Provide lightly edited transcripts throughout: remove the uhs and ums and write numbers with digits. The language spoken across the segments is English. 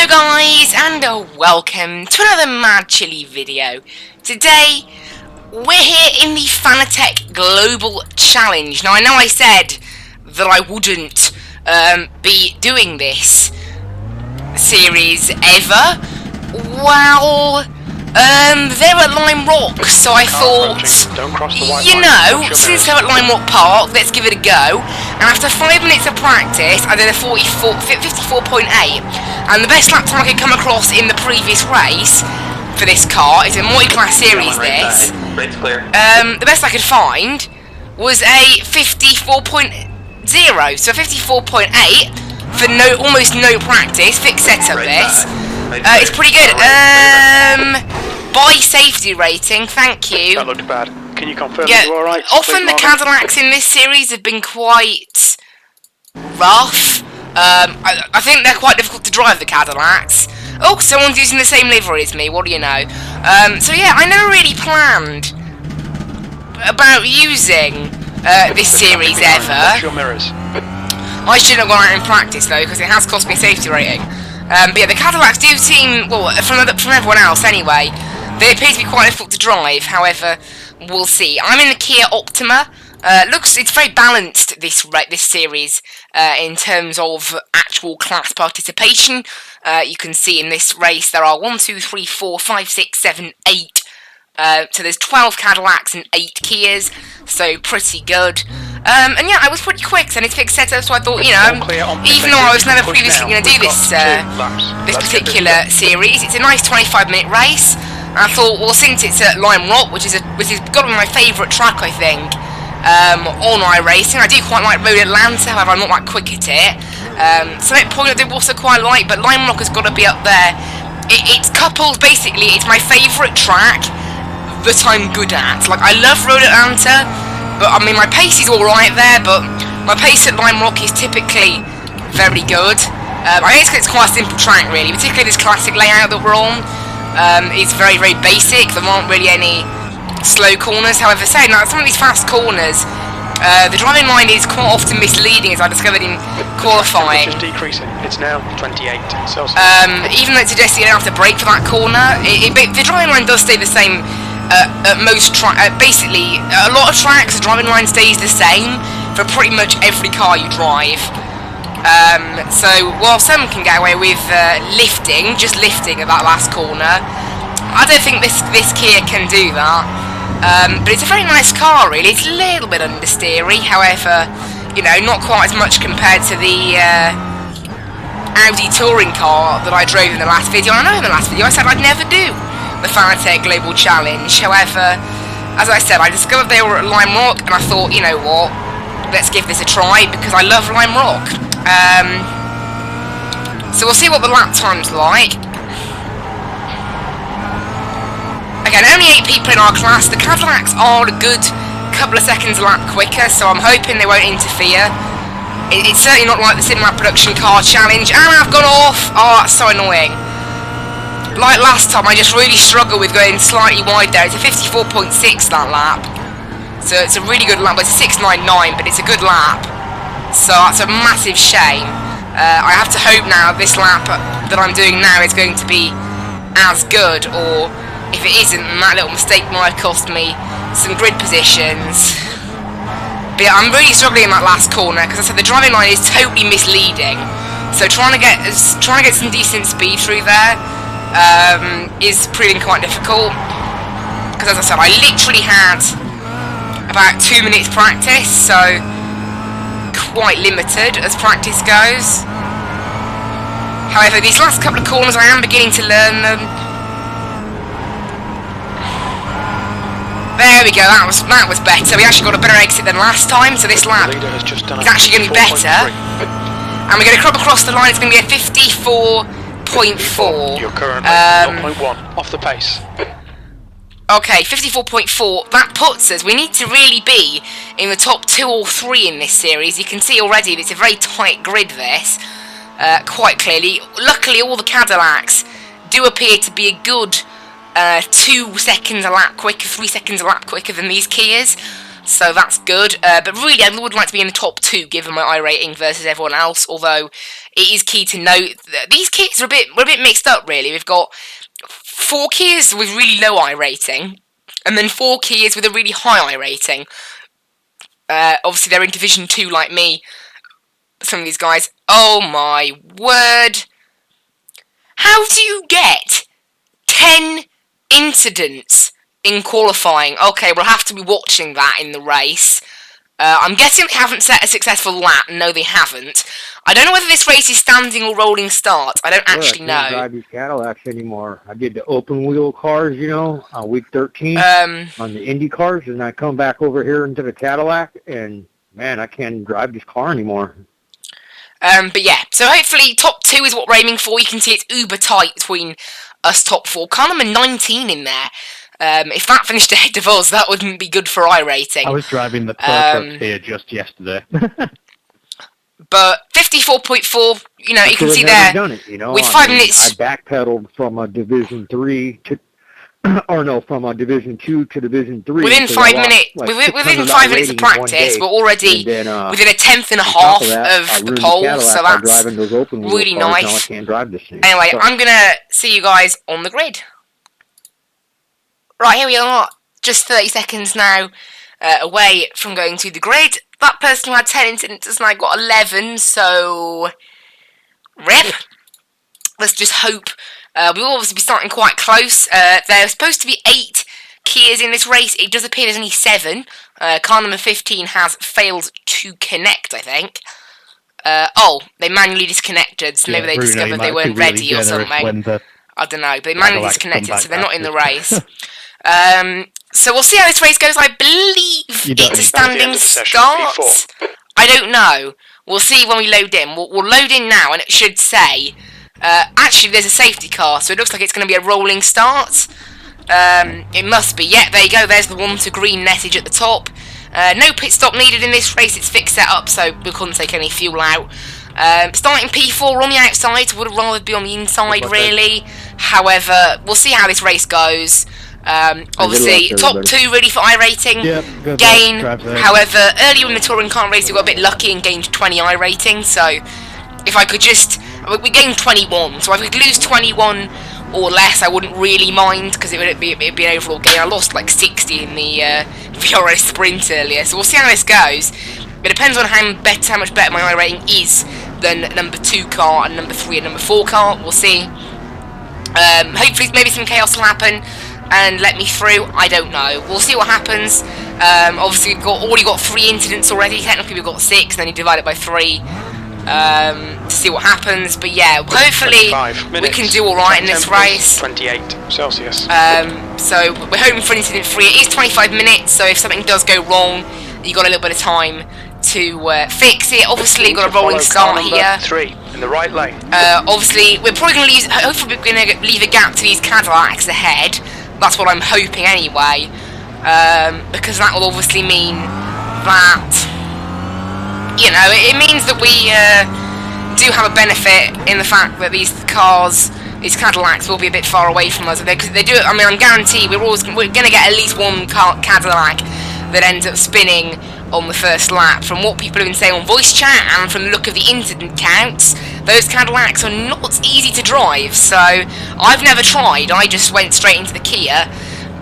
Hello guys, and welcome to another Mad Chili video. Today, we're here in the Fanatec Global Challenge. Now I know I said that I wouldn't be doing this series ever. Well, they're at Lime Rock, so I thought, you know, since they're at Lime Rock Park, let's give it a go. And after 5 minutes of practice, I did a 54.8, and the best lap time I could come across in the previous race for this car, it's a multi-class series this, the best I could find was a 54.0, so 54.8 for almost no practice, fixed setup this. It's pretty good. By safety rating, thank you. That looked bad. Can you confirm that you're alright? Often the Cadillacs in this series have been quite rough. I think they're quite difficult to drive, the Cadillacs. Oh, someone's using the same livery as me, what do you know? So yeah, I never really planned about using this series ever. Watch your mirrors. I shouldn't have gone out in practice though, because it has cost me a safety rating. But yeah, the Cadillacs do seem, well, from everyone else anyway, they appear to be quite difficult to drive. However, we'll see. I'm in the Kia Optima. It's very balanced, this series, in terms of actual class participation. You can see in this race there are 1, 2, 3, 4, 5, 6, 7, 8. So there's 12 Cadillacs and 8 Kias, so pretty good. And yeah, I was pretty quick, and it's fixed setup, so I thought, you know, even though I was never previously going to do this particular series, it's a nice 25-minute race. And I thought, well, since it's at Lime Rock, which is got to be my favourite track, I think, on iRacing. I do quite like Road Atlanta, however, I'm not that quick at it. Summit Point I do also quite like, but Lime Rock has got to be up there. It's coupled, basically, it's my favourite track that I'm good at. Like, I love Road Atlanta, but I mean, my pace is alright there, but my pace at Lime Rock is typically very good. I guess it's quite a simple track, really, particularly this classic layout that we're on. It's very, very basic. There aren't really any slow corners. However, saying that, some of these fast corners, the driving line is quite often misleading, as I discovered in qualifying. It's decreasing. It's now 28 Celsius. Even though it suggests you don't have to brake for that corner, the driving line does stay the same. At most basically, a lot of tracks, the driving line stays the same for pretty much every car you drive. So, while some can get away with just lifting at that last corner, I don't think this Kia can do that. But it's a very nice car, really. It's a little bit understeery, however, you know, not quite as much compared to the Audi touring car that I drove in the last video. I know in the last video I said I'd never do the Fanatec Global Challenge. However, as I said, I discovered they were at Lime Rock, and I thought, you know what, let's give this a try, because I love Lime Rock. So we'll see what the lap time's like. Again, only 8 people in our class. The Cadillacs are a good couple of seconds a lap quicker, so I'm hoping they won't interfere. It's certainly not like the Sim Lab Production Car Challenge, and I've gone off! Oh, that's so annoying. Like last time, I just really struggle with going slightly wide there. It's a 54.6 that lap. So it's a really good lap. It's a 6.99, but it's a good lap. So that's a massive shame. I have to hope now this lap that I'm doing now is going to be as good, or if it isn't, then that little mistake might have cost me some grid positions. But yeah, I'm really struggling in that last corner, because I said the driving line is totally misleading. So trying to get some decent speed through there is proving quite difficult, because as I said, I literally had about 2 minutes practice, so quite limited as practice goes. However, these last couple of corners I am beginning to learn them. There we go, that was better. We actually got a better exit than last time, so this lap is actually going to be better. And we're going to crop across the line. It's going to be a 54.4. You're currently 0.1 off the pace. Okay, 54.4. That puts us. We need to really be in the top 2 or 3 in this series. You can see already that it's a very tight grid. This quite clearly. Luckily, all the Cadillacs do appear to be a good 2 seconds a lap quicker, 3 seconds a lap quicker than these Kias. so that's good. But really, I would like to be in the top 2 given my iRating versus everyone else. Although it is key to note that these Kias are we're a bit mixed up. Really, we've got 4 Kias with really low iRating, and then 4 Kias with a really high iRating. Obviously, they're in Division 2 like me. Some of these guys. Oh my word! How do you get 10 incidents in qualifying? Okay, we'll have to be watching that in the race. I'm guessing they haven't set a successful lap. No, they haven't. I don't know whether this race is standing or rolling start. I don't actually know. I can't drive these Cadillacs anymore. I did the open wheel cars, you know, on week 13 on the Indy cars, and I come back over here into the Cadillac, and man, I can't drive this car anymore. But yeah, so hopefully top 2 is what we're aiming for. You can see it's uber tight between us top 4. Carnage 19 in there. If that finished ahead of us, that wouldn't be good for iRating. I was driving the Pro here just yesterday. But 54.4, you know, you can see there, done it, you know? with 5 minutes... I backpedaled from a Division 3 to... or no, from a Division 2 to Division 3. Within 5 minutes, within 5 minutes of practice, we're already within a tenth and a half of the pole, so that's really nice. Now I can't drive this thing. Anyway, I'm gonna see you guys on the grid. Right, here we are, just 30 seconds now away from going to the grid. That person who had 10 incidents has now got 11, so... RIP. Let's just hope. We'll obviously be starting quite close. There's supposed to be 8 Kias in this race. It does appear there's only 7. Car number 15 has failed to connect, I think. Oh, they manually disconnected, so maybe they discovered they weren't ready or something. I don't know, but they manually disconnected, so they're not in the race. So we'll see how this race goes. I believe it's a standing start. I don't know. We'll see when we load in. We'll load in now, and it should say... actually, there's a safety car, so it looks like it's going to be a rolling start. It must be. Yeah, there you go. There's the 1 to green message at the top. No pit stop needed in this race. It's fixed set up, so we couldn't take any fuel out. Starting P4 on the outside. Would have rather be on the inside, really. However, we'll see how this race goes. Obviously, top 2 really for iRating. Yep, gain. However, earlier in the touring car race, we got a bit lucky and gained 20 iRating. So, if I could just... We gained 21, so if we could lose 21 or less, I wouldn't really mind, because it'd be an overall gain. I lost like 60 in the VRS sprint earlier, so we'll see how this goes. It depends on how much better my iRating is than number 2 car and number 3 and number 4 car. We'll see. Hopefully, maybe some chaos will happen and let me through. I don't know. We'll see what happens. Obviously, we've already got 3 incidents already. Technically, we've got 6, and then you divide it by 3. To see what happens, but yeah, hopefully we can do alright in this race. 28 Celsius. So we're hoping for incident free. It is 25 minutes, so if something does go wrong, you got a little bit of time to fix it. Obviously, got a rolling start here. 3 in the right lane. Obviously, we're probably going to lose. Hopefully, we're going to leave a gap to these Cadillacs ahead. That's what I'm hoping anyway, because that will obviously mean that. You know, it means that we do have a benefit in the fact that these cars, these Cadillacs, will be a bit far away from us. They do it. I mean, I'm guaranteed we're going to get at least one Cadillac that ends up spinning on the first lap. From what people have been saying on voice chat and from the look of the incident counts, those Cadillacs are not easy to drive. So I've never tried. I just went straight into the Kia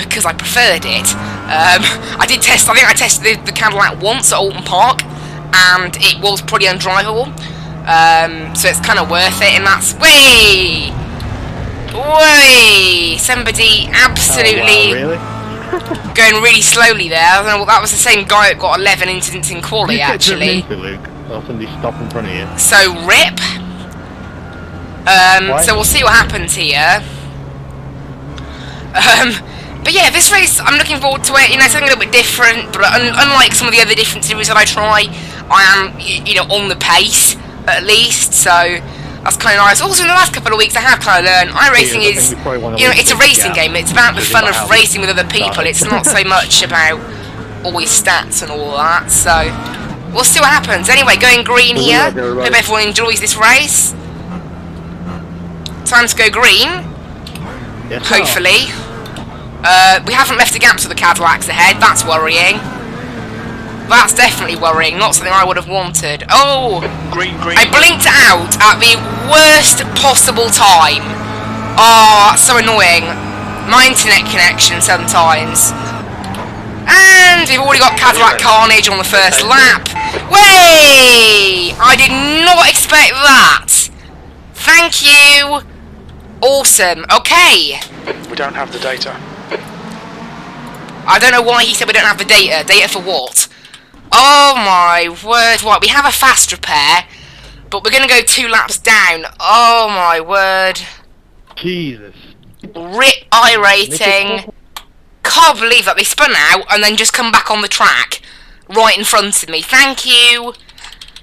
because I preferred it. I think I tested the Cadillac once at Alton Park, and it was pretty undrivable, so it's kind of worth it, and that's... Way! Somebody absolutely going really slowly there. I don't know, that was the same guy that got 11 incidents in quali, actually. Somebody stop in front of you. So, RIP. So we'll see what happens here. But yeah, this race, I'm looking forward to it. You know, something a little bit different, but unlike some of the other different series that I try, I am, you know, on the pace, at least, so that's kind of nice. Also, in the last couple of weeks, I have kind of learned, iRacing is, you know, it's a racing game. It's about the fun of racing with other people. It's not so much about always stats and all that, so we'll see what happens. Anyway, going green here. Hope everyone enjoys this race. Time to go green. Hopefully. We haven't left a gap to the Cadillacs ahead, that's worrying. That's definitely worrying, not something I would have wanted. Oh! Green, green. I blinked out at the worst possible time. Oh, that's so annoying. My internet connection sometimes. And we've already got Cadillac Carnage on the first lap. Way! I did not expect that. Thank you. Awesome. Okay. We don't have the data. I don't know why he said we don't have the data. Data for what? Oh my word. Right, we have a fast repair, but we're going to go 2 laps down. Oh my word. Jesus. RIP iRacing. Can't believe that they spun out and then just come back on the track right in front of me. Thank you.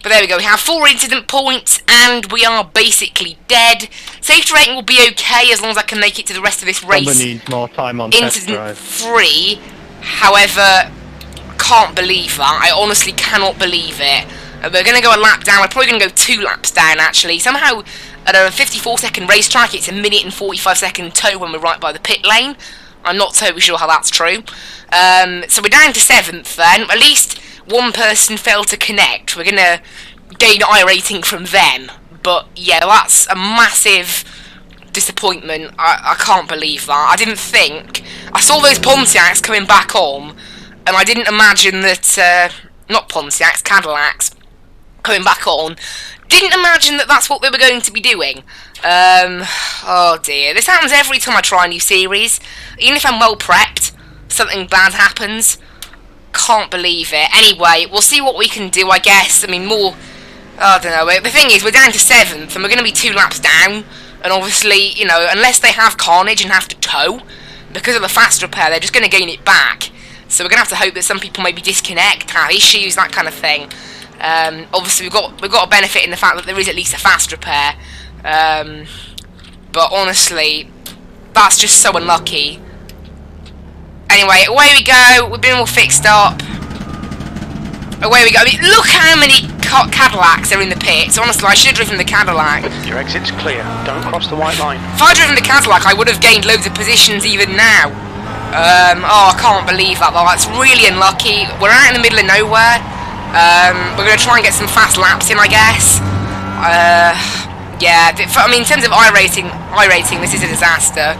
But there we go. We have 4 incident points and we are basically dead. Safety rating will be okay as long as I can make it to the rest of this race. Someone needs more time on test Incident drive. free. However, can't believe that. I honestly cannot believe it. We're going to go a lap down. We're probably going to go 2 laps down, actually. Somehow, at a 54-second racetrack, it's a 1 and 45-second tow when we're right by the pit lane. I'm not totally sure how that's true. So we're down to 7th then. At least one person failed to connect. We're going to gain iRating from them. But, yeah, that's a massive disappointment. I can't believe that. I didn't think... I saw those Pontiacs coming back on, and I didn't imagine that... not Pontiacs, Cadillacs coming back on. Didn't imagine that that's what they were going to be doing. Oh dear. This happens every time I try a new series. Even if I'm well prepped, something bad happens. Can't believe it. Anyway, we'll see what we can do, I guess. I mean, more... I don't know. The thing is, we're down to 7th, and we're going to be 2 laps down. And obviously, you know, unless they have Carnage and have to tow, because of the fast repair, they're just going to gain it back. So we're going to have to hope that some people maybe disconnect, have issues, that kind of thing. Obviously, we've got a benefit in the fact that there is at least a fast repair. But honestly, that's just so unlucky. Anyway, away we go. We've been all fixed up. Away we go. I mean, look how many Cadillacs are in the pits. Honestly, I should have driven the Cadillac. Your exit's clear. Don't cross the white line. If I'd driven the Cadillac, I would have gained loads of positions even now. Oh, I can't believe that, though. That's really unlucky. We're out in the middle of nowhere. We're going to try and get some fast laps in, I guess. Yeah, I mean, in terms of iRating, this is a disaster.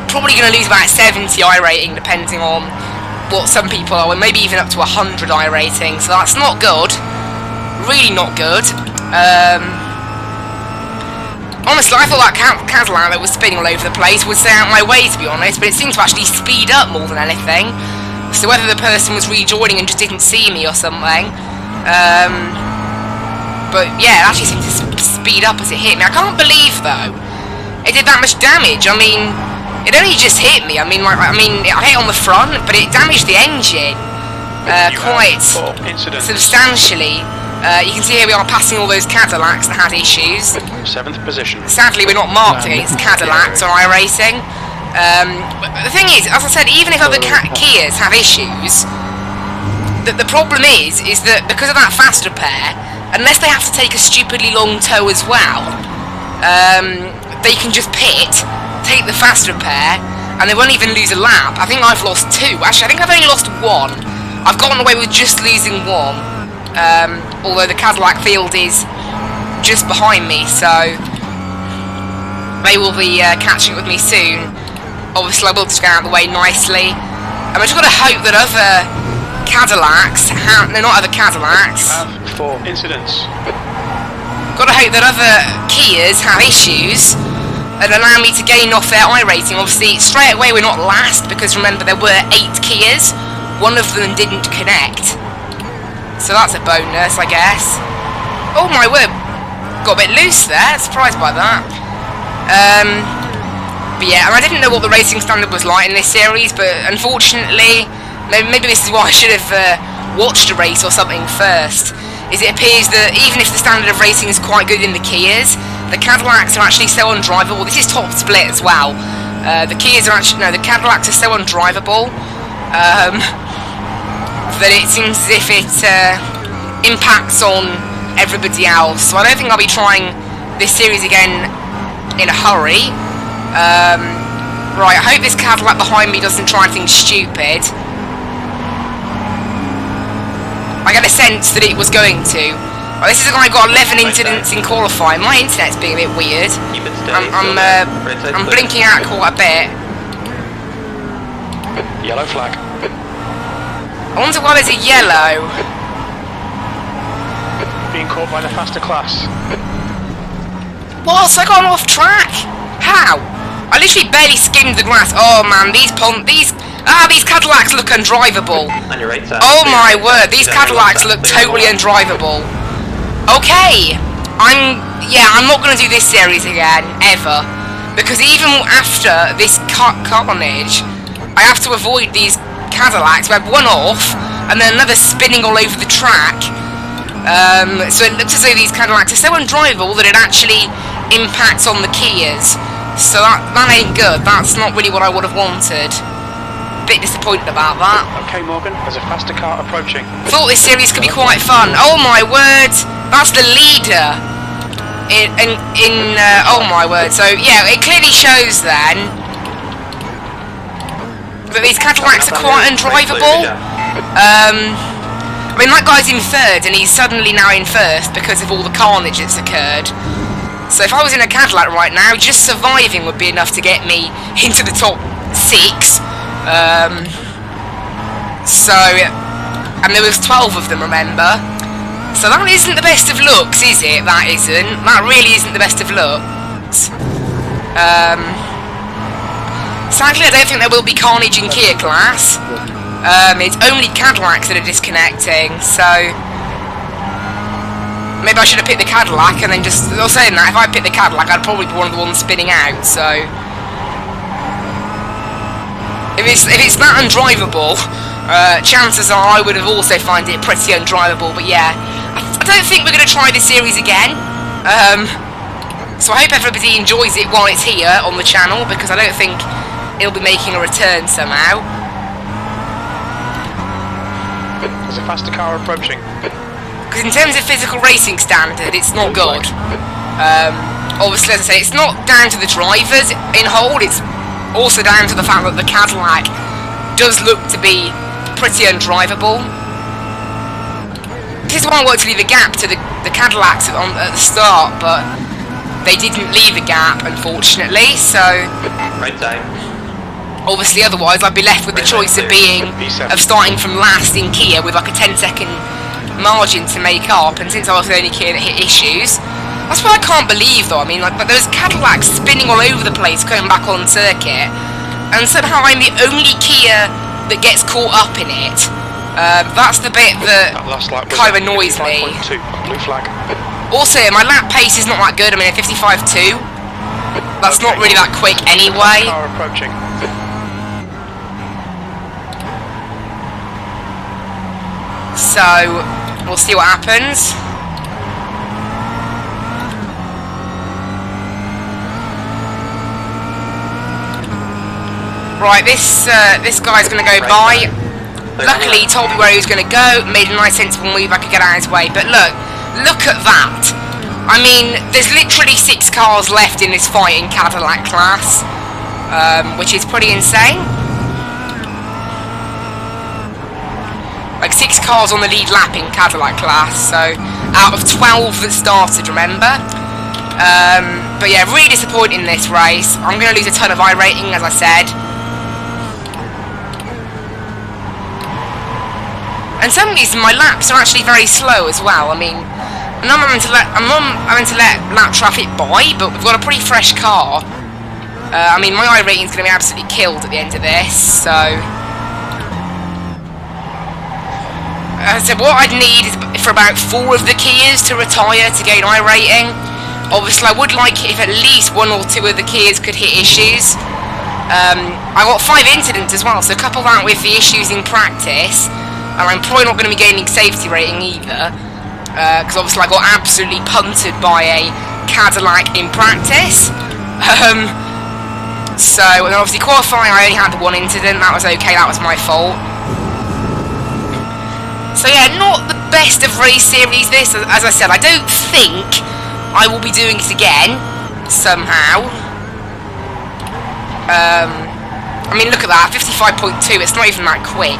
Probably going to lose about 70 iRating, depending on what some people are, and maybe even up to 100 iRating, so that's not good. Really not good. Honestly, I thought that Cadillac that was spinning all over the place would stay out my way, to be honest, but it seemed to actually speed up more than anything. So whether the person was rejoining and just didn't see me or something. But yeah, it actually seemed to speed up as it hit me. I can't believe, though, it did that much damage. I mean, it only just hit me. I mean, I hit on the front, but it damaged the engine quite substantially. You can see here we are passing all those Cadillacs that had issues. 7th position. Sadly, we're not marked against Cadillacs on iRacing. But the thing is, as I said, even if other Kias have issues, the problem is that because of that fast repair, unless they have to take a stupidly long tow as well, they can just pit, take the fast repair, and they won't even lose a lap. I think I've lost 2. Actually, I think I've only lost 1. I've gotten away with just losing 1. Although the Cadillac field is just behind me, so they will be catching up with me soon. Obviously, I will just get out of the way nicely. And I've just got to hope that other Cadillacs no, not other Cadillacs. You have 4 incidents. Got to hope that other Kias have issues and allow me to gain off their iRating. Obviously, straight away we're not last, because remember, there were 8 Kias. 1 of them didn't connect. So that's a bonus, I guess. Oh my word, got a bit loose there, surprised by that. But yeah, and I didn't know what the racing standard was like in this series, but unfortunately, maybe this is why I should have watched a race or something first, is it appears that even if the standard of racing is quite good in the Kias, the Cadillacs are actually so undrivable. This is top split as well. The Kias are actually, no, the Cadillacs are so undrivable, that it seems as if it impacts on everybody else. So I don't think I'll be trying this series again in a hurry. Right, I hope this Cadillac behind me doesn't try anything stupid. I get a sense that it was going to. Well, this is a guy who got 11 incidents in qualifying. My internet's being a bit weird. I'm blinking out quite a bit. Yellow flag. I wonder why there's a yellow. Being caught by the faster class. What? So I got off track? How? I literally barely skimmed the grass. Oh man, these Cadillacs look undrivable. On your right side. Oh my word, these Cadillacs look totally undrivable. Okay, I'm not going to do this series again, ever. Because even after this Carnage, I have to avoid these Cadillacs. We have one off, and then another spinning all over the track. So it looks as though these Cadillacs are so undrivable that it actually impacts on the Kias. So that ain't good. That's not really what I would have wanted. Bit disappointed about that. Okay, Morgan, there's a faster car approaching. Thought this series could be quite fun. Oh my word, that's the leader. Oh my word. So yeah, it clearly shows then that these Cadillacs are quite undrivable. I mean, that guy's in third, and he's suddenly now in first because of all the carnage that's occurred. So if I was in a Cadillac right now, just surviving would be enough to get me into the top 6. And there was 12 of them, remember? So that isn't the best of looks, is it? That isn't. That really isn't the best of looks. Sadly, I don't think there will be Carnage in Kia class. It's only Cadillacs that are disconnecting, so maybe I should have picked the Cadillac and then just... I was saying that, if I picked the Cadillac, I'd probably be one of the ones spinning out, so... If it's that undrivable, chances are I would have also found it pretty undrivable, but yeah. I don't think we're going to try this series again. So I hope everybody enjoys it while it's here on the channel, because I don't think it'll be making a return somehow. There's a faster car approaching. Because in terms of physical racing standard, it's not good. Obviously, as I say, it's not down to the drivers in hold, it's also down to the fact that the Cadillac does look to be pretty undrivable. This is why I wanted to leave a gap to the Cadillacs at the start, but they didn't leave a gap, unfortunately, so... Right side. Obviously, otherwise I'd be left with the choice of starting from last in Kia with like a 10-second margin to make up, and since I was the only Kia that hit issues, that's what I can't believe though. I mean, like, but there's Cadillacs spinning all over the place coming back on circuit, and somehow I'm the only Kia that gets caught up in it. That's the bit that kind of annoys me. Blue flag. Also, my lap pace is not that good. I mean, a 55.2. That's not really that quick anyway. Car approaching. So, we'll see what happens. Right, this guy's going to go by. Luckily, he told me where he was going to go, made a nice sensible move, I could get out of his way. But look at that. I mean, there's literally 6 cars left in this fight in Cadillac class, which is pretty insane. Like 6 cars on the lead lap in Cadillac class, so out of 12 that started, remember? But yeah, really disappointed in this race. I'm going to lose a ton of iRating, as I said. And some reason my laps are actually very slow as well. I mean, I'm having to let lap traffic by, but we've got a pretty fresh car. I mean, my iRating's going to be absolutely killed at the end of this, so... So what I'd need is for about 4 of the Kias to retire to gain iRating. Obviously, I would like it if at least 1 or 2 of the Kias could hit issues. I got 5 incidents as well, so couple that with the issues in practice, and I'm probably not going to be gaining safety rating either, because obviously I got absolutely punted by a Cadillac in practice. So, and obviously qualifying, I only had the 1 incident. That was okay, that was my fault. So yeah, not the best of race series this. As I said, I don't think I will be doing it again, somehow. I mean, look at that, 55.2, it's not even that quick.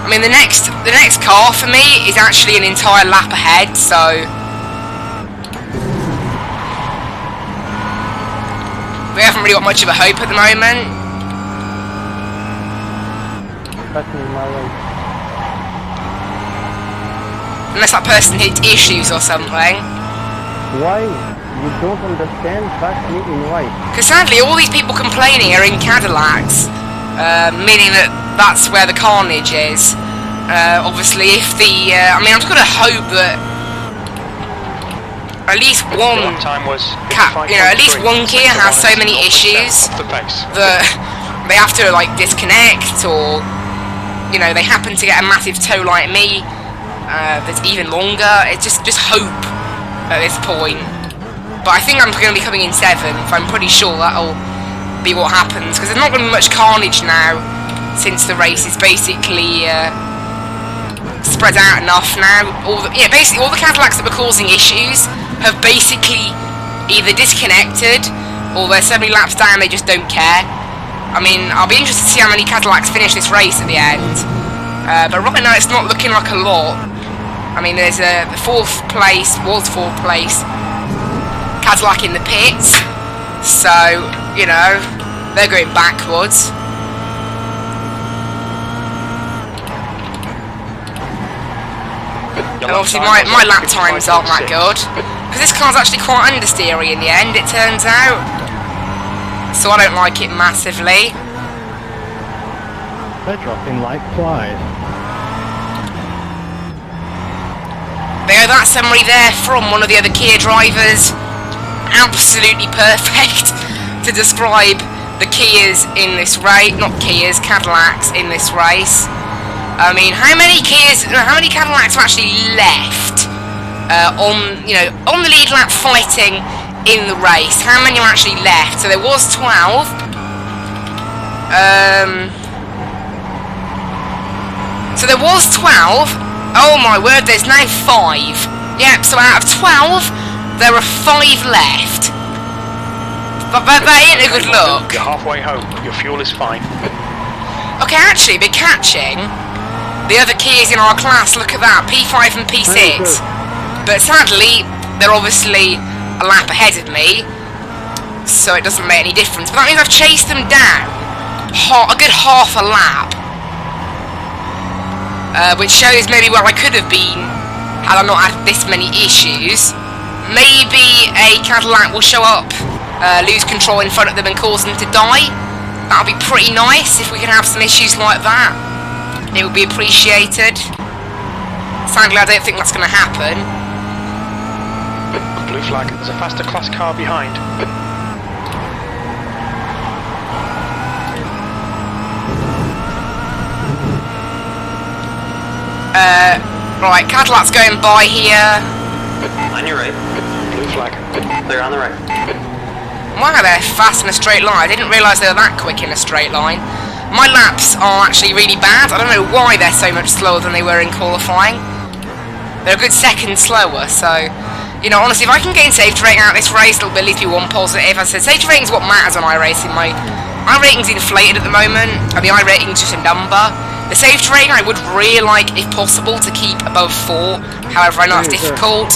I mean, the next car for me is actually an entire lap ahead, so we haven't really got much of a hope at the moment. Unless that person hit issues or something. Why? You don't understand. Pass me in white. Because sadly, all these people complaining are in Cadillacs, meaning that that's where the carnage is. Obviously, if the... I mean, I'm just going to hope that at least one... at least one Kia has so many issues that they have to, like, disconnect, or, you know, they happen to get a massive tow like me that's even longer. It's just hope at this point. But I think I'm going to be coming in 7th. I'm pretty sure that'll be what happens, because there's not going to be much carnage now, since the race is basically spread out enough now. Basically all the Cadillacs that were causing issues have basically either disconnected, or they're so many laps down they just don't care. I mean, I'll be interested to see how many Cadillacs finish this race at the end. But right now it's not looking like a lot. I mean, there's the 4th place Cadillac in the pits, so, you know, they're going backwards. And obviously my lap times aren't that good, because this car's actually quite understeery in the end, it turns out. So I don't like it massively. They're dropping like flies. There, that summary there from one of the other Kia drivers. Absolutely perfect to describe the Kias in this race, not Kias, Cadillacs in this race. I mean, how many Cadillacs are actually left on the lead lap fighting in the race? How many are actually left? So there was 12. So there was 12. Oh my word, there's now 5. Yep, so out of 12, there are 5 left. But that ain't a good look. You're halfway home. Your fuel is fine. Okay, actually, we're catching the other Kias in our class. Look at that, P5 and P6. But sadly, they're obviously a lap ahead of me, so it doesn't make any difference. But that means I've chased them down a good half a lap. Which shows maybe where I could have been had I not had this many issues. Maybe a Cadillac will show up, lose control in front of them and cause them to die. That would be pretty nice if we can have some issues like that. It would be appreciated. Sadly, I don't think that's going to happen. Blue flag. There's a faster class car behind. Right, Cadillac's going by here. On your right. Blue flag. They're on the right. Wow, they're fast in a straight line. I didn't realise they were that quick in a straight line. My laps are actually really bad. I don't know why they're so much slower than they were in qualifying. They're a good second slower, so, you know, honestly, if I can gain safety rating out of this race, it'll at least be one positive. As I said, safety rating is what matters on iRacing. My iRating's inflated at the moment, and the iRating's just a number. The safety rating I would really like, if possible, to keep above 4. However, I know it's difficult.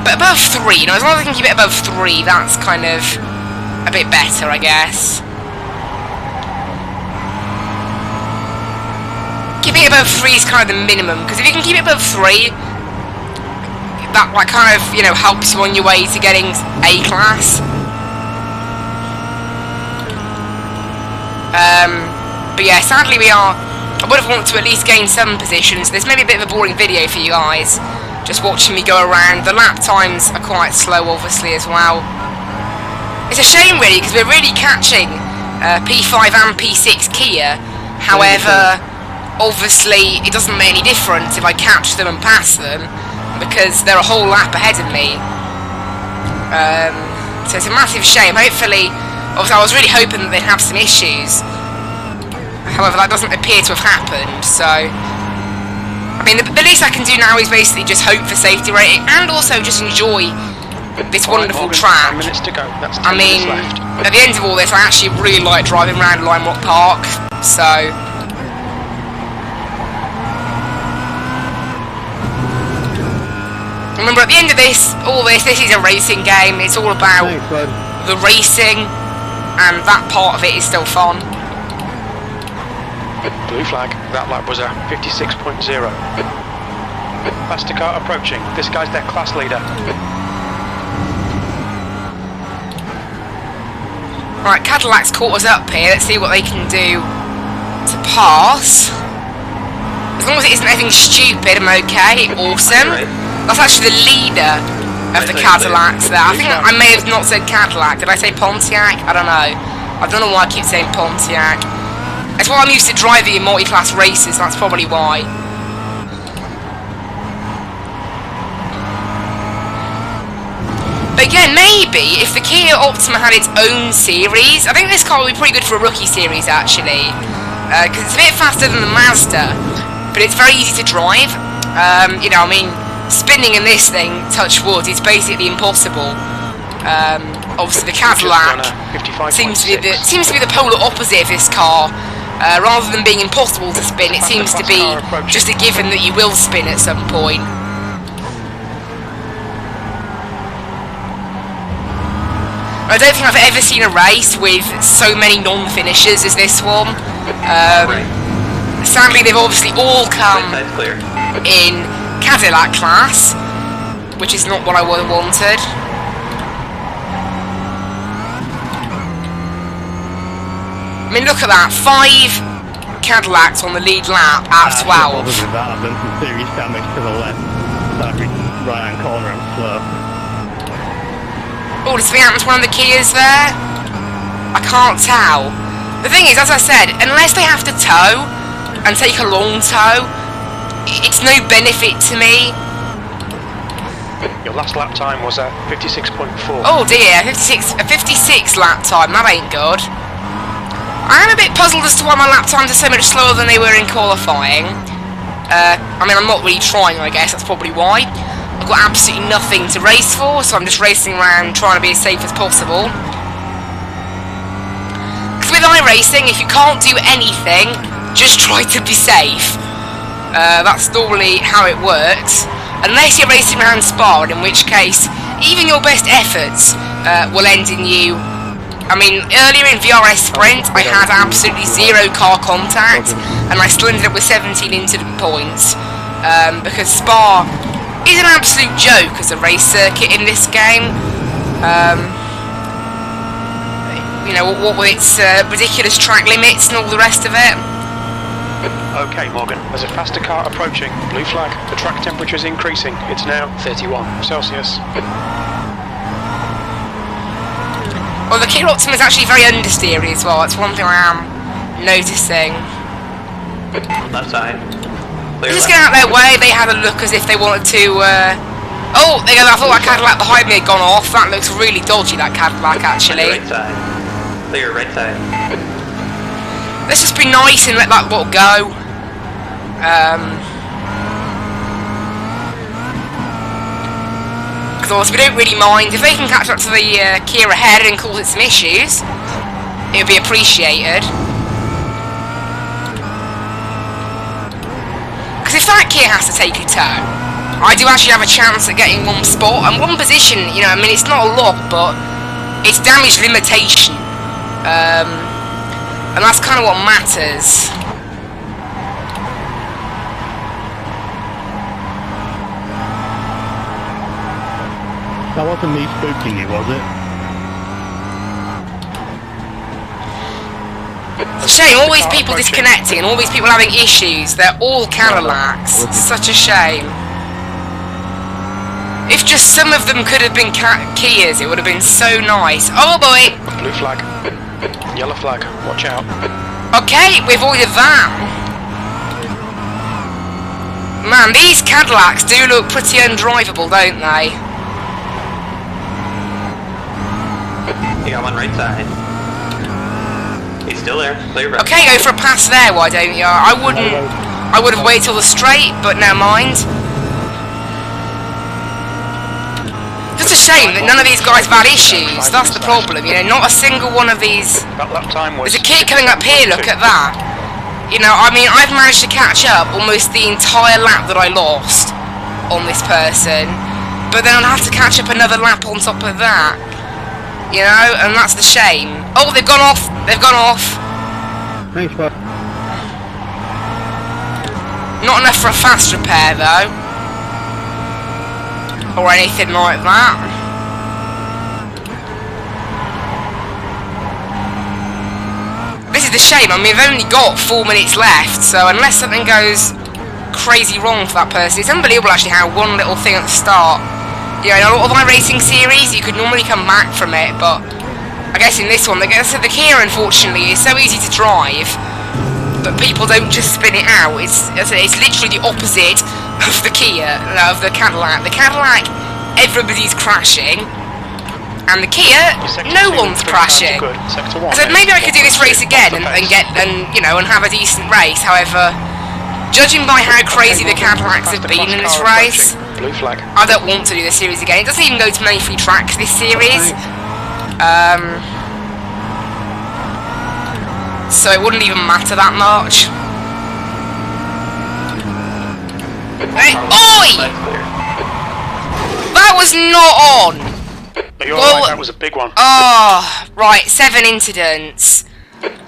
But above 3, you know, as long as I can keep it above 3, that's kind of a bit better, I guess. Keeping it above 3 is kind of the minimum, because if you can keep it above 3, that like, kind of, you know, helps you on your way to getting A class. But yeah, sadly I would have wanted to at least gain some positions. This may be a bit of a boring video for you guys, just watching me go around. The lap times are quite slow, obviously, as well. It's a shame, really, because we're really catching P5 and P6 Kia. However, obviously, it doesn't make any difference if I catch them and pass them, because they're a whole lap ahead of me. So it's a massive shame. Hopefully, obviously, I was really hoping that they'd have some issues. However, that doesn't appear to have happened, so... I mean, the least I can do now is basically just hope for safety rating, and also just enjoy this wonderful track. 10 minutes to go. That's 10 I mean, minutes left. at the end of all this, I actually really like driving around Lime Rock Park, so... Remember, at the end of this is a racing game. It's all about Thanks, bud. the racing, and that part of it is still fun. Blue flag. That lap was a 56.0. Faster car approaching. This guy's their class leader. Right, Cadillac's caught us up here. Let's see what they can do to pass. As long as it isn't anything stupid, I'm okay. Awesome. Right. That's actually the leader of the Cadillacs there. I think I may have not said Cadillac. Did I say Pontiac? I don't know. I don't know why I keep saying Pontiac. It's what I'm used to driving in multi-class races. That's probably why. Again, maybe if the Kia Optima had its own series, I think this car would be pretty good for a rookie series actually, because it's a bit faster than the Mazda, but it's very easy to drive. You know, I mean, spinning in this thing, touch wood, is basically impossible. Obviously, the Cadillac seems to be the polar opposite of this car. Rather than being impossible to spin, it seems to be just a given that you will spin at some point. I don't think I've ever seen a race with so many non-finishers as this one. Sadly, they've obviously all come in Cadillac class, which is not what I would have wanted. I mean, look at that, 5 Cadillacs on the lead lap out of 12. With that, I've done some serious damage to the left. Every right-hand corner, I'm slow. Oh, does something happen to one of the Kias there? I can't tell. The thing is, as I said, unless they have to tow, and take a long tow, it's no benefit to me. Your last lap time was a 56.4. Oh dear, a 56 lap time, that ain't good. I am a bit puzzled as to why my lap times are so much slower than they were in qualifying. I mean, I'm not really trying, I guess, that's probably why. I've got absolutely nothing to race for, so I'm just racing around trying to be as safe as possible. Because with iRacing, if you can't do anything, just try to be safe. That's normally how it works. Unless you're racing around Spa, in which case, even your best efforts will end in you. I mean, earlier in VRS Sprint, I had absolutely 0 car contact, and I still ended up with 17 incident points. Because Spa is an absolute joke as a race circuit in this game. You know, what with its ridiculous track limits and all the rest of it. Okay, Morgan, there's a faster car approaching. Blue flag. The track temperature is increasing. It's now 31 Celsius. Well, the Kia Optima is actually very understeery as well. That's one thing I am noticing. Left side. Just get out of their way. They had a look as if they wanted to. Oh, I thought that Cadillac behind me had gone off. That looks really dodgy, that Cadillac, actually. Right side. Clear right side. Let's just be nice and let that lot go. Because we don't really mind. If they can catch up to the Kia ahead and cause it some issues, it would be appreciated. Because if that Kia has to take a turn, I do actually have a chance at getting one spot and one position. You know, I mean, it's not a lot, but it's damage limitation. And that's kind of what matters. That wasn't me spooking you, was it? It's a shame, all these people disconnecting and all these people having issues. They're all Cadillacs. It's such a shame. If just some of them could have been Kias, it would have been so nice. Oh boy! Blue flag. Yellow flag. Watch out. Okay, we avoided that. Man, these Cadillacs do look pretty undrivable, don't they? You got one right side. He's still there. Clear right. Okay, go for a pass there, why don't you? I would have waited till the straight, but never mind. Just a shame that none of these guys have had issues. That's the problem, you know, not a single one of these. There's a kid coming up here, look at that. You know, I mean, I've managed to catch up almost the entire lap that I lost on this person. but then I'll have to catch up another lap on top of that. You know, and that's the shame. Oh, they've gone off. They've gone off. Thanks, bud. Not enough for a fast repair, though. Or anything like that. This is the shame. I mean, we've only got 4 minutes left, so unless something goes crazy wrong for that person, it's unbelievable actually how one little thing at the start. You know, in a lot of iRacing series, you could normally come back from it, but I guess in this one, the Kia, unfortunately, is so easy to drive, but people don't just spin it out. It's literally the opposite of the Kia, of the Cadillac. The Cadillac, everybody's crashing, and the Kia, no one's crashing. So maybe I could do this race again and have a decent race. However, judging by how crazy the Cadillacs have been in this race, I don't want to do this series again. It doesn't even go to many free tracks, this series. So it wouldn't even matter that much. Hey, oi! That was not on! Are you alright? That was a big one. Oh, right, 7 incidents.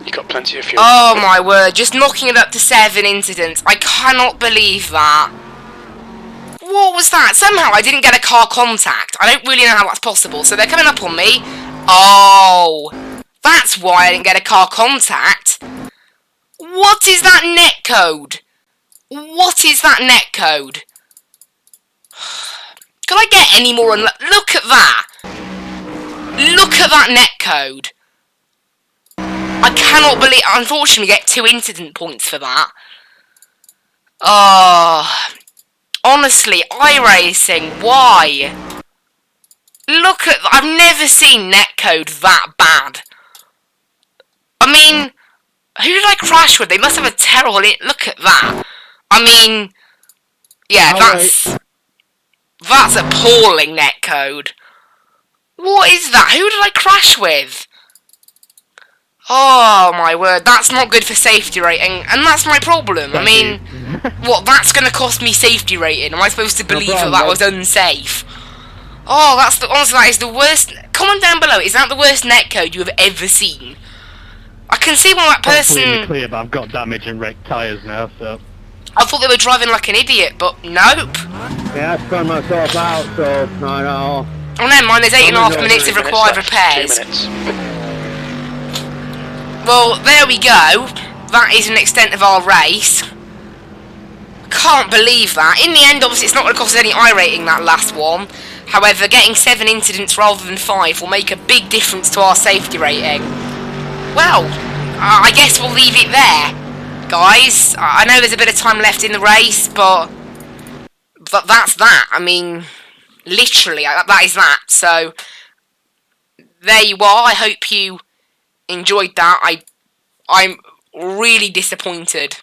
You got plenty of fuel. Oh my word, just knocking it up to 7 incidents. I cannot believe that. What was that? Somehow I didn't get a car contact. I don't really know how that's possible. So they're coming up on me. Oh, that's why I didn't get a car contact. What is that netcode? What is that netcode? Can I get any more? Look at that. Look at that netcode. I cannot believe. Unfortunately, get 2 incident points for that. Oh. Honestly, iRacing, why? Look at... I've never seen netcode that bad. I mean, who did I crash with? They must have a terrible... Look at that. I mean, yeah, that's appalling netcode. What is that? Who did I crash with? Oh my word, that's not good for safety rating, and that's my problem. I mean, what, that's going to cost me safety rating? Am I supposed to believe that was unsafe? Oh, honestly, that is the worst. Comment down below, is that the worst netcode you have ever seen? I can see why that person... clear, but I've got damage and wrecked tyres now, so... I thought they were driving like an idiot, but nope. Yeah, I spun myself out, so I know. Oh, never mind, there's 8.5 minutes of required repairs. 2 minutes. Well, there we go. That is an extent of our race. Can't believe that. In the end, obviously, it's not going to cost us any iRating, that last one. However, getting 7 incidents rather than 5 will make a big difference to our safety rating. Well, I guess we'll leave it there, guys. I know there's a bit of time left in the race, but that's that. I mean, literally, that is that. So, there you are. I hope you enjoyed that. I'm really disappointed,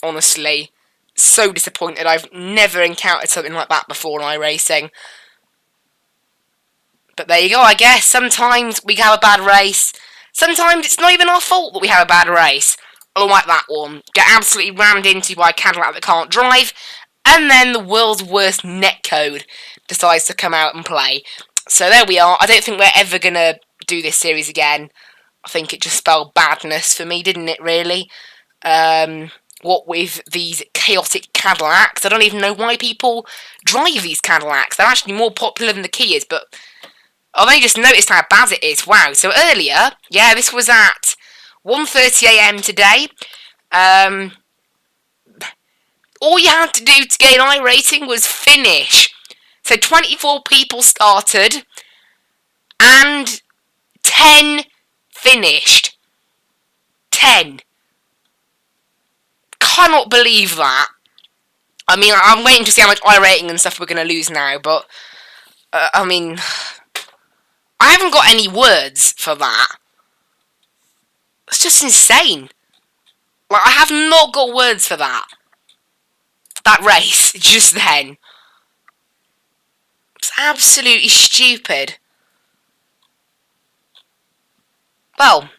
honestly. So disappointed. I've never encountered something like that before in iRacing. But there you go, I guess. Sometimes we have a bad race. Sometimes it's not even our fault that we have a bad race. Like that one. Get absolutely rammed into by a Cadillac that can't drive. And then the world's worst netcode decides to come out and play. So there we are. I don't think we're ever going to do this series again. I think it just spelled badness for me, didn't it, really? What with these chaotic Cadillacs. I don't even know why people drive these Cadillacs. They're actually more popular than the Kias, but I've only just noticed how bad it is. Wow, so earlier, yeah, this was at 1:30 AM today. All you had to do to gain iRating was finish. So 24 people started, and 10 finished. 10. Cannot believe that. I mean, I'm waiting to see how much iRating and stuff we're going to lose now, but, I mean, I haven't got any words for that. It's just insane. Like, I have not got words for that. That race, just then. It's absolutely stupid. Well,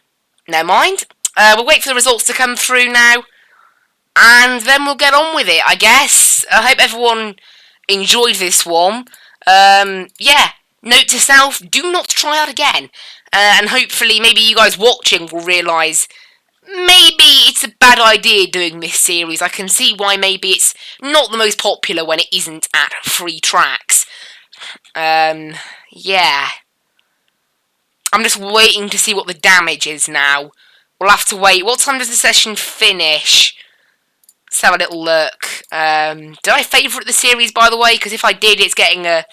never mind. We'll wait for the results to come through now. And then we'll get on with it, I guess. I hope everyone enjoyed this one. Yeah, note to self, do not try out again. And hopefully maybe you guys watching will realise maybe it's a bad idea doing this series. I can see why maybe it's not the most popular when it isn't at 3 tracks. Yeah. I'm just waiting to see what the damage is now. We'll have to wait. What time does the session finish? Let's have a little look. Did I favourite the series, by the way? Because if I did, it's getting a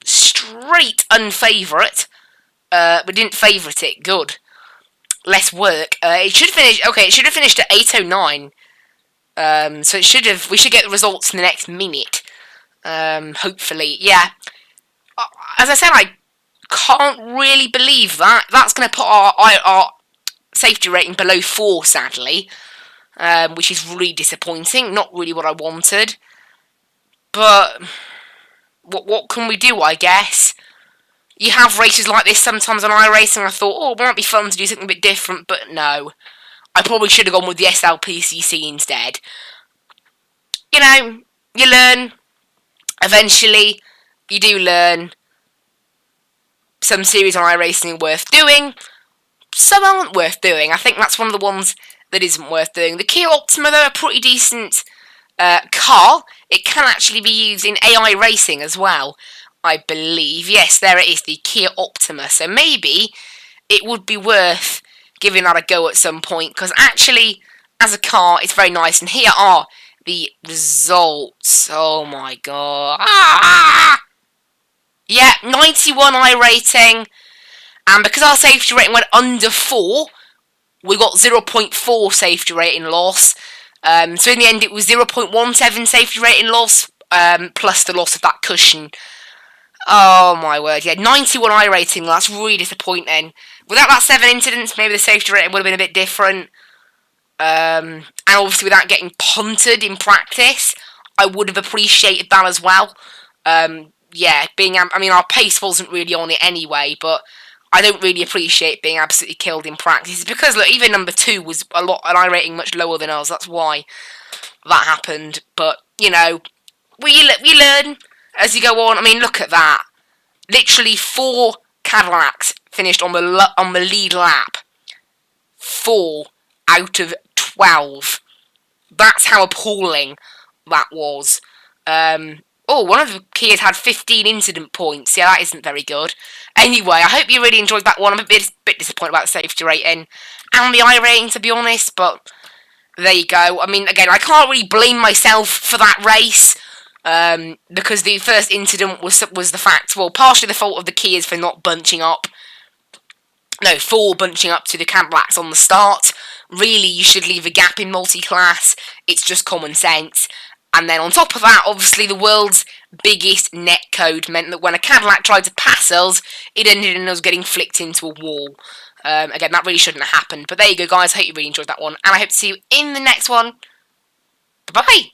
straight unfavourite. We didn't favourite it. Good. Less work. It should finish. Okay, it should have finished at 8:09. So it should have. We should get the results in the next minute. Hopefully, yeah. As I said, I can't really believe that. That's going to put our safety rating below 4, sadly. Which is really disappointing. Not really what I wanted. But what can we do, I guess? You have races like this sometimes on iRacing. I thought, oh, it might be fun to do something a bit different, but no. I probably should have gone with the SLPCC instead. You know, you learn. Eventually, you do learn. Some series on iRacing are worth doing. Some aren't worth doing. I think that's one of the ones that isn't worth doing. The Kia Optima, though, a pretty decent car. It can actually be used in AI racing as well, I believe. Yes, there it is, the Kia Optima. So maybe it would be worth giving that a go at some point, because actually, as a car, it's very nice. And here are the results. Oh my god. Ah! Yeah, 91 iRating. And because our safety rating went under 4, we got 0.4 safety rating loss. So in the end, it was 0.17 safety rating loss, plus the loss of that cushion. Oh my word, yeah, 91 iRating, that's really disappointing. Without that 7 incidents, maybe the safety rating would have been a bit different. And obviously without getting punted in practice, I would have appreciated that as well. Yeah, I mean, our pace wasn't really on it anyway, but I don't really appreciate being absolutely killed in practice. It's because, look, even number 2 was an iRating much lower than us. That's why that happened. But, you know, we learn as you go on. I mean, look at that. Literally 4 Cadillacs finished on the lead lap. 4 out of 12. That's how appalling that was. Oh, one of the Kias had 15 incident points. Yeah, that isn't very good. Anyway, I hope you really enjoyed that one. I'm a bit disappointed about the safety rating and the iRating, to be honest, but there you go. I mean, again, I can't really blame myself for that race, because the first incident was the fact, well, partially the fault of the Kias for not bunching up. No, for bunching up to the Cadillacs on the start. Really, you should leave a gap in multi-class. It's just common sense. And then on top of that, obviously the world's biggest netcode meant that when a Cadillac tried to pass us, it ended in us getting flicked into a wall. Again, that really shouldn't have happened. But there you go, guys. I hope you really enjoyed that one. And I hope to see you in the next one. Bye-bye.